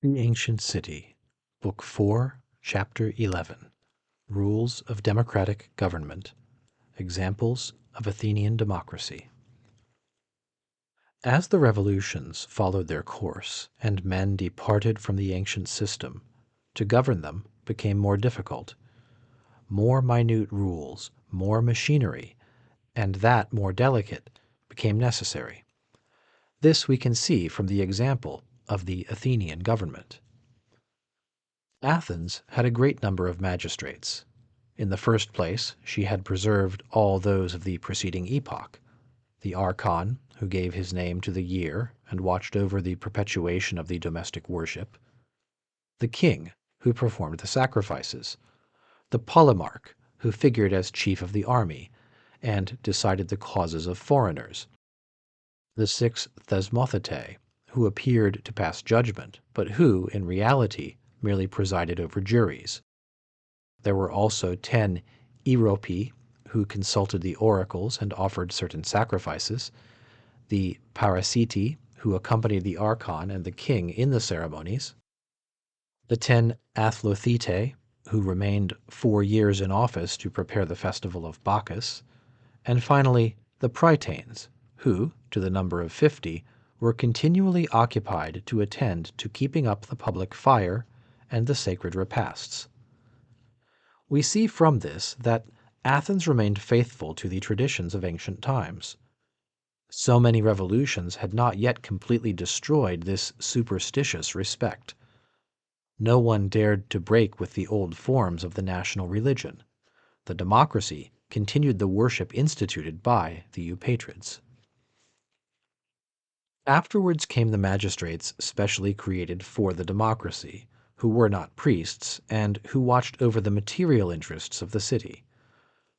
The Ancient City, Book 4, Chapter 11, Rules of Democratic Government, Examples of Athenian Democracy. As the revolutions followed their course and men departed from the ancient system, to govern them became more difficult. More minute rules, more machinery, and that more delicate, became necessary. This we can see from the example of the Athenian government. Athens had a great number of magistrates. In the first place, she had preserved all those of the preceding epoch: the archon, who gave his name to the year and watched over the perpetuation of the domestic worship; the king, who performed the sacrifices; the polemarch, who figured as chief of the army, and decided the causes of foreigners; the 6 thesmothetae, who appeared to pass judgment, but who, in reality, merely presided over juries. There were also 10 Eropi, who consulted the oracles and offered certain sacrifices; the Parasiti, who accompanied the archon and the king in the ceremonies; the 10 Athlothetae, who remained 4 years in office to prepare the festival of Bacchus; and finally the Prytanes, who, to the number of 50, were continually occupied to attend to keeping up the public fire and the sacred repasts. We see from this that Athens remained faithful to the traditions of ancient times. So many revolutions had not yet completely destroyed this superstitious respect. No one dared to break with the old forms of the national religion. The democracy continued the worship instituted by the Eupatrids. Afterwards came the magistrates specially created for the democracy, who were not priests, and who watched over the material interests of the city.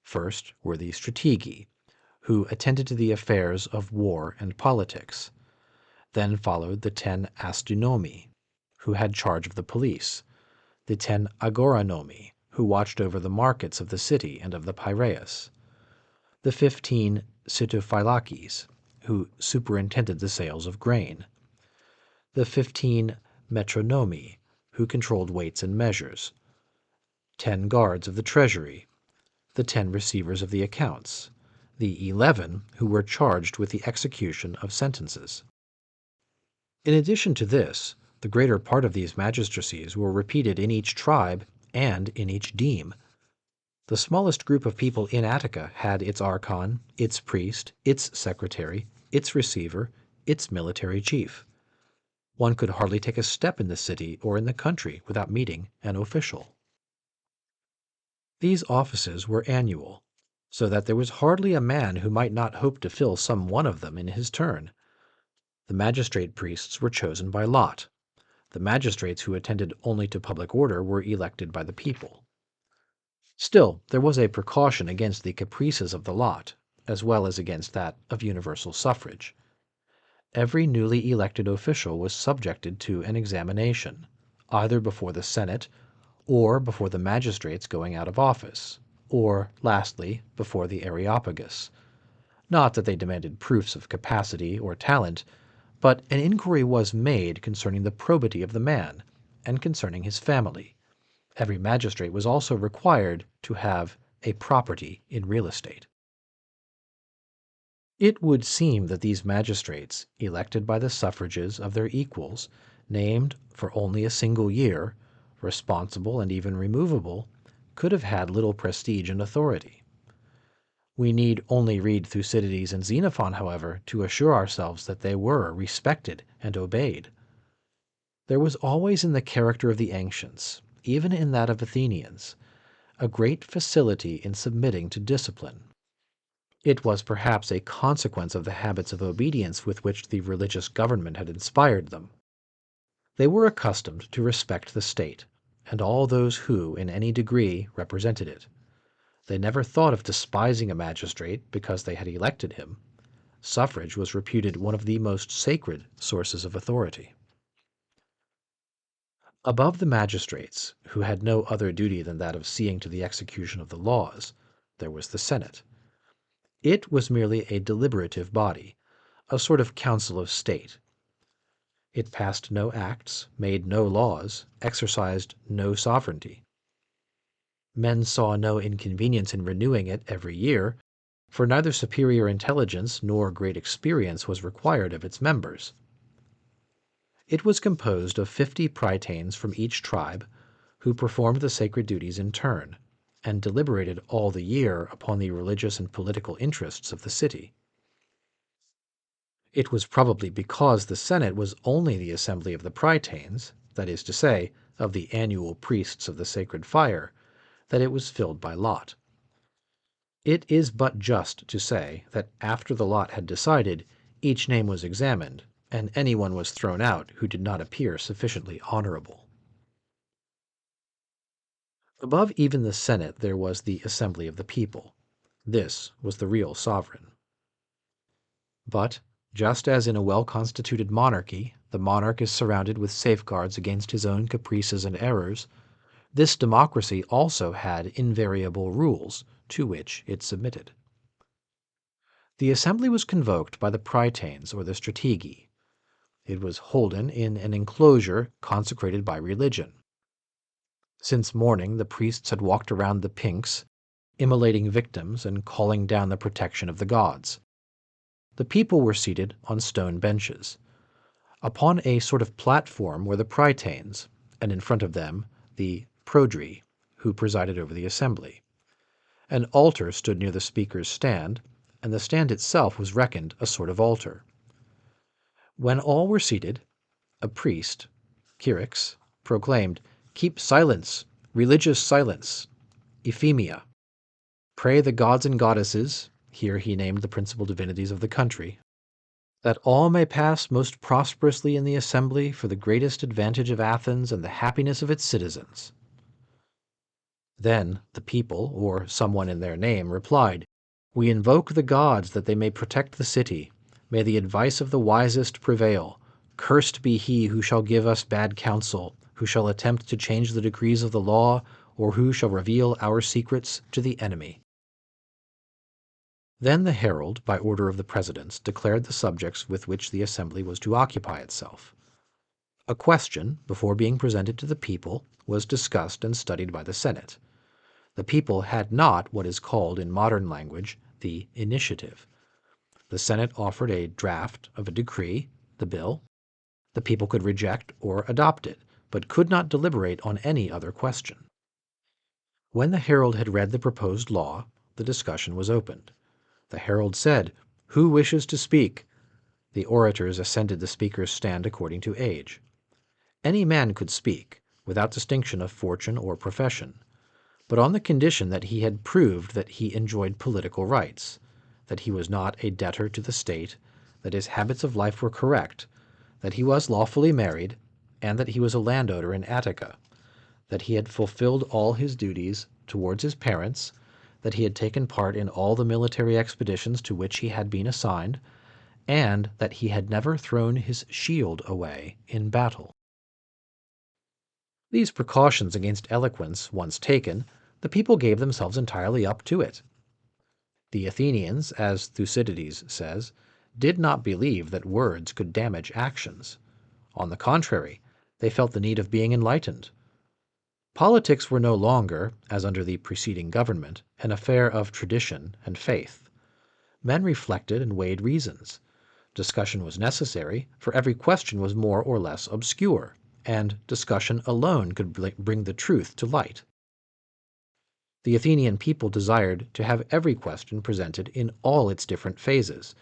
First were the strategi, who attended to the affairs of war and politics. Then followed the 10 astynomi, who had charge of the police; the 10 agoranomi, who watched over the markets of the city and of the Piraeus; the 15 sitophylakes, who superintended the sales of grain; the 15 metronomi, who controlled weights and measures; 10 guards of the treasury; the 10 receivers of the accounts; the 11 who were charged with the execution of sentences. In addition to this, the greater part of these magistracies were repeated in each tribe and in each deme. The smallest group of people in Attica had its archon, its priest, its secretary, its receiver, its military chief. One could hardly take a step in the city or in the country without meeting an official. These offices were annual, so that there was hardly a man who might not hope to fill some one of them in his turn. The magistrate priests were chosen by lot. The magistrates who attended only to public order were elected by the people. Still, there was a precaution against the caprices of the lot, as well as against that of universal suffrage. Every newly elected official was subjected to an examination, either before the Senate, or before the magistrates going out of office, or, lastly, before the Areopagus. Not that they demanded proofs of capacity or talent, but an inquiry was made concerning the probity of the man, and concerning his family. Every magistrate was also required to have a property in real estate. It would seem that these magistrates, elected by the suffrages of their equals, named for only a single year, responsible and even removable, could have had little prestige and authority. We need only read Thucydides and Xenophon, however, to assure ourselves that they were respected and obeyed. There was always in the character of the ancients, even in that of Athenians, a great facility in submitting to discipline. It was perhaps a consequence of the habits of obedience with which the religious government had inspired them. They were accustomed to respect the state, and all those who, in any degree, represented it. They never thought of despising a magistrate because they had elected him. Suffrage was reputed one of the most sacred sources of authority. Above the magistrates, who had no other duty than that of seeing to the execution of the laws, there was the Senate. It was merely a deliberative body, a sort of council of state. It passed no acts, made no laws, exercised no sovereignty. Men saw no inconvenience in renewing it every year, for neither superior intelligence nor great experience was required of its members. It was composed of 50 prytanes from each tribe, who performed the sacred duties in turn, and deliberated all the year upon the religious and political interests of the city. It was probably because the Senate was only the assembly of the prytanes, that is to say, of the annual priests of the sacred fire, that it was filled by lot. It is but just to say that after the lot had decided, each name was examined, and anyone was thrown out who did not appear sufficiently honorable. Above even the Senate there was the assembly of the people. This was the real sovereign. But, just as in a well-constituted monarchy, the monarch is surrounded with safeguards against his own caprices and errors, this democracy also had invariable rules to which it submitted. The assembly was convoked by the prytanes or the strategi. It was holden in an enclosure consecrated by religion. Since morning the priests had walked around the pinks, immolating victims and calling down the protection of the gods. The people were seated on stone benches. Upon a sort of platform were the prytanes, and in front of them the prodri, who presided over the assembly. An altar stood near the speaker's stand, and the stand itself was reckoned a sort of altar. When all were seated, a priest, Kyrix, proclaimed, "Keep silence, religious silence, euphemia. Pray the gods and goddesses," here he named the principal divinities of the country, "that all may pass most prosperously in the assembly for the greatest advantage of Athens and the happiness of its citizens." Then the people, or someone in their name, replied, "We invoke the gods that they may protect the city. May the advice of the wisest prevail. Cursed be he who shall give us bad counsel, who shall attempt to change the decrees of the law, or who shall reveal our secrets to the enemy." Then the herald, by order of the presidents, declared the subjects with which the assembly was to occupy itself. A question, before being presented to the people, was discussed and studied by the Senate. The people had not what is called in modern language the initiative. The Senate offered a draft of a decree, the bill. The people could reject or adopt it, but could not deliberate on any other question. When the herald had read the proposed law, the discussion was opened. The herald said, "Who wishes to speak?" The orators ascended the speaker's stand according to age. Any man could speak, without distinction of fortune or profession, but on the condition that he had proved that he enjoyed political rights, that he was not a debtor to the state, that his habits of life were correct, that he was lawfully married, and that he was a landowner in Attica, that he had fulfilled all his duties towards his parents, that he had taken part in all the military expeditions to which he had been assigned, and that he had never thrown his shield away in battle. These precautions against eloquence once taken, the people gave themselves entirely up to it. The Athenians, as Thucydides says, did not believe that words could damage actions. On the contrary, they felt the need of being enlightened. Politics were no longer, as under the preceding government, an affair of tradition and faith. Men reflected and weighed reasons. Discussion was necessary, for every question was more or less obscure, and discussion alone could bring the truth to light. The Athenian people desired to have every question presented in all its different phases,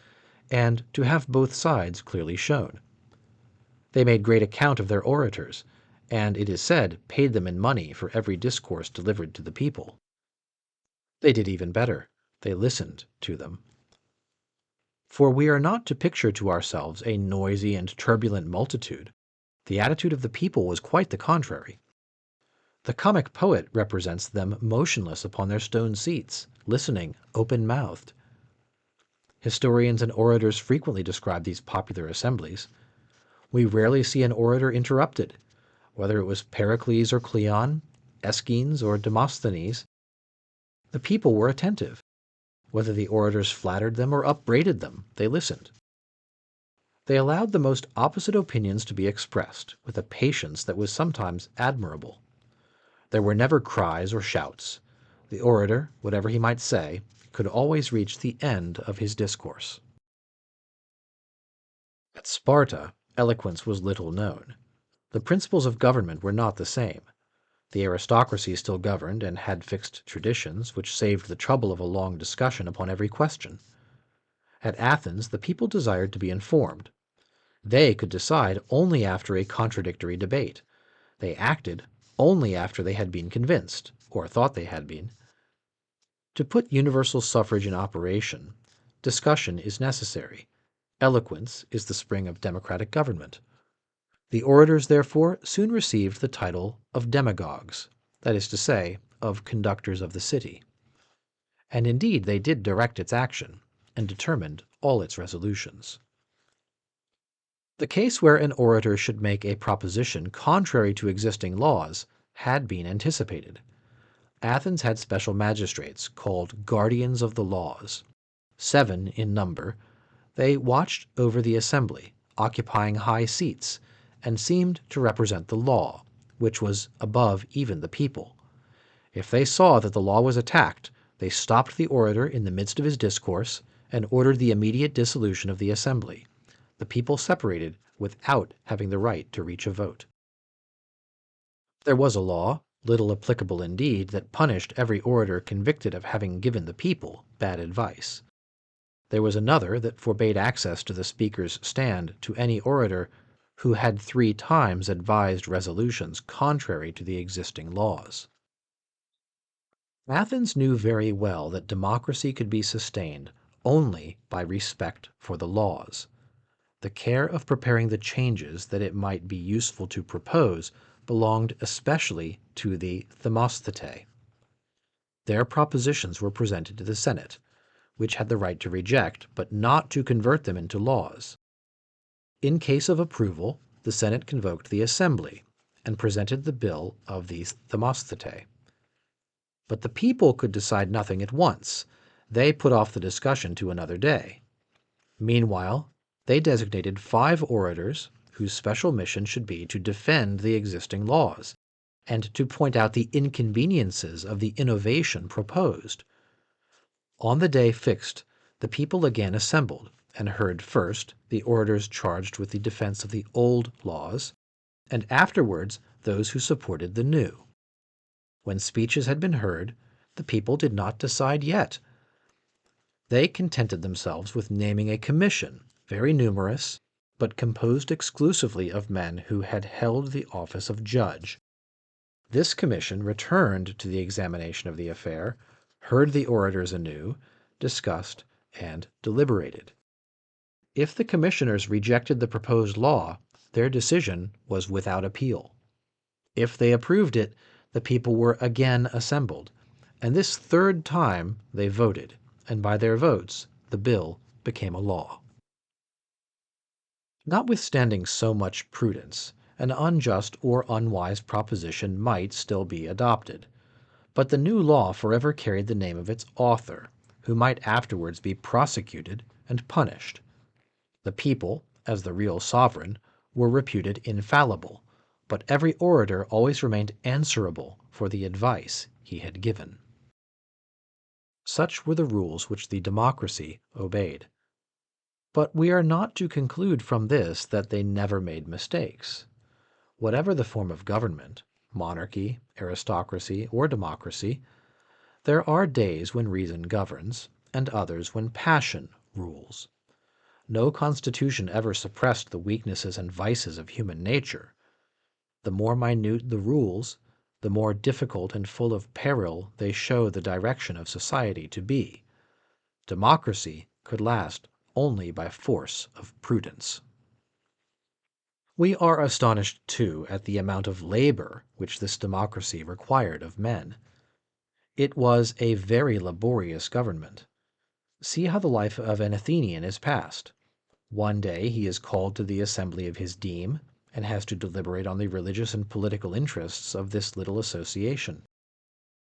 and to have both sides clearly shown. They made great account of their orators, and, it is said, paid them in money for every discourse delivered to the people. They did even better. They listened to them. For we are not to picture to ourselves a noisy and turbulent multitude. The attitude of the people was quite the contrary. The comic poet represents them motionless upon their stone seats, listening, open-mouthed. Historians and orators frequently describe these popular assemblies. We rarely see an orator interrupted. Whether it was Pericles or Cleon, Aeschines or Demosthenes, the people were attentive. Whether the orators flattered them or upbraided them, they listened. They allowed the most opposite opinions to be expressed with a patience that was sometimes admirable. There were never cries or shouts. The orator, whatever he might say, could always reach the end of his discourse. At Sparta, eloquence was little known. The principles of government were not the same. The aristocracy still governed and had fixed traditions, which saved the trouble of a long discussion upon every question. At Athens, the people desired to be informed. They could decide only after a contradictory debate. They acted only after they had been convinced, or thought they had been. To put universal suffrage in operation, discussion is necessary. Eloquence is the spring of democratic government. The orators, therefore, soon received the title of demagogues, that is to say, of conductors of the city. And indeed they did direct its action, and determined all its resolutions. The case where an orator should make a proposition contrary to existing laws had been anticipated. Athens had special magistrates called guardians of the laws. 7 in number, they watched over the assembly, occupying high seats, and seemed to represent the law, which was above even the people. If they saw that the law was attacked, they stopped the orator in the midst of his discourse and ordered the immediate dissolution of the assembly. The people separated without having the right to reach a vote. There was a law, little applicable indeed, that punished every orator convicted of having given the people bad advice. There was another that forbade access to the speaker's stand to any orator who had 3 times advised resolutions contrary to the existing laws. Athens knew very well that democracy could be sustained only by respect for the laws. The care of preparing the changes that it might be useful to propose belonged especially to the Themosthetae. Their propositions were presented to the Senate, which had the right to reject, but not to convert them into laws. In case of approval, the Senate convoked the assembly and presented the bill of these Themosthetae. But the people could decide nothing at once. They put off the discussion to another day. Meanwhile, they designated 5 orators whose special mission should be to defend the existing laws and to point out the inconveniences of the innovation proposed. On the day fixed, the people again assembled and heard first the orators charged with the defense of the old laws, and afterwards those who supported the new. When speeches had been heard, the people did not decide yet. They contented themselves with naming a commission, very numerous, but composed exclusively of men who had held the office of judge. This commission returned to the examination of the affair, heard the orators anew, discussed, and deliberated. If the commissioners rejected the proposed law, their decision was without appeal. If they approved it, the people were again assembled, and this 3rd time they voted, and by their votes the bill became a law. Notwithstanding so much prudence, an unjust or unwise proposition might still be adopted, but the new law forever carried the name of its author, who might afterwards be prosecuted and punished. The people, as the real sovereign, were reputed infallible, but every orator always remained answerable for the advice he had given. Such were the rules which the democracy obeyed. But we are not to conclude from this that they never made mistakes. Whatever the form of government, monarchy, aristocracy, or democracy, there are days when reason governs, and others when passion rules. No constitution ever suppressed the weaknesses and vices of human nature. The more minute the rules, the more difficult and full of peril they show the direction of society to be. Democracy could last only by force of prudence. We are astonished, too, at the amount of labor which this democracy required of men. It was a very laborious government. See how the life of an Athenian is passed. One day he is called to the assembly of his deme, and has to deliberate on the religious and political interests of this little association.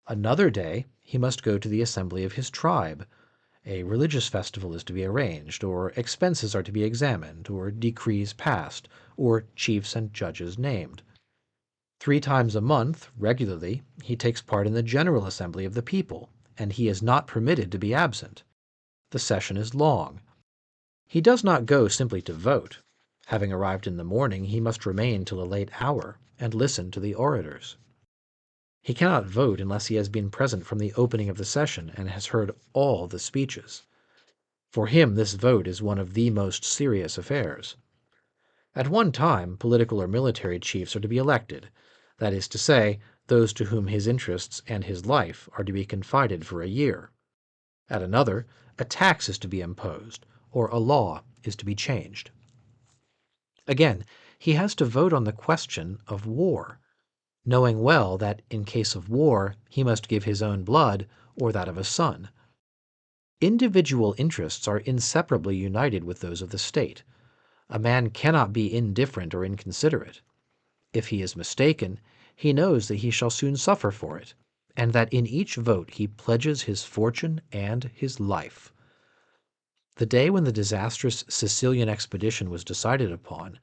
Another day he must go to the assembly of his tribe, A religious festival is to be arranged, or expenses are to be examined, or decrees passed, or chiefs and judges named. 3 times a month, regularly, he takes part in the General Assembly of the people, and he is not permitted to be absent. The session is long. He does not go simply to vote. Having arrived in the morning, he must remain till a late hour, and listen to the orators. He cannot vote unless he has been present from the opening of the session and has heard all the speeches. For him this vote is one of the most serious affairs. At one time, political or military chiefs are to be elected, that is to say, those to whom his interests and his life are to be confided for a year. At another, a tax is to be imposed, or a law is to be changed. Again, he has to vote on the question of war, knowing well that in case of war he must give his own blood or that of a son. Individual interests are inseparably united with those of the state. A man cannot be indifferent or inconsiderate. If he is mistaken, he knows that he shall soon suffer for it, and that in each vote he pledges his fortune and his life. The day when the disastrous Sicilian expedition was decided upon,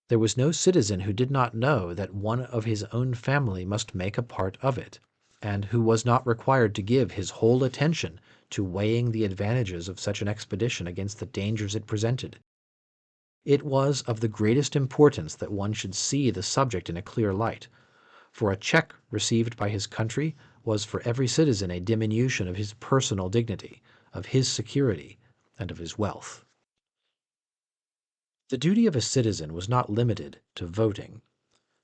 there was no citizen who did not know that one of his own family must make a part of it, and who was not required to give his whole attention to weighing the advantages of such an expedition against the dangers it presented. It was of the greatest importance that one should see the subject in a clear light, for a check received by his country was for every citizen a diminution of his personal dignity, of his security, and of his wealth. The duty of a citizen was not limited to voting.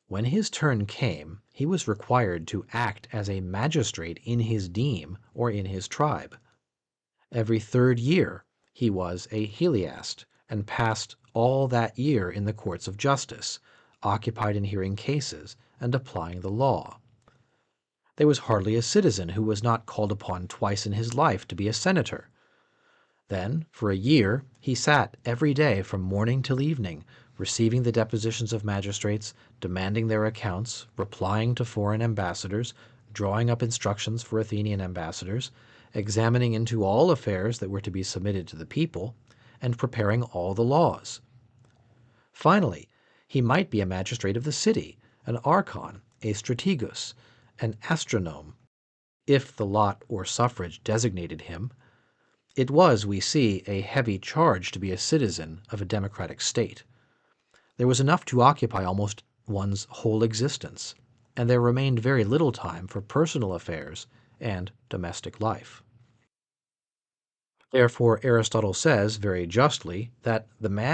When his turn came, he was required to act as a magistrate in his deme or in his tribe. Every 3rd year he was a heliast, and passed all that year in the courts of justice, occupied in hearing cases and applying the law. There was hardly a citizen who was not called upon twice in his life to be a senator. Then, for a year, he sat every day from morning till evening, receiving the depositions of magistrates, demanding their accounts, replying to foreign ambassadors, drawing up instructions for Athenian ambassadors, examining into all affairs that were to be submitted to the people, and preparing all the laws. Finally, he might be a magistrate of the city, an archon, a strategos, an astronome, if the lot or suffrage designated him. It was, we see, a heavy charge to be a citizen of a democratic state. There was enough to occupy almost one's whole existence, and there remained very little time for personal affairs and domestic life. Therefore, Aristotle says, very justly, that the man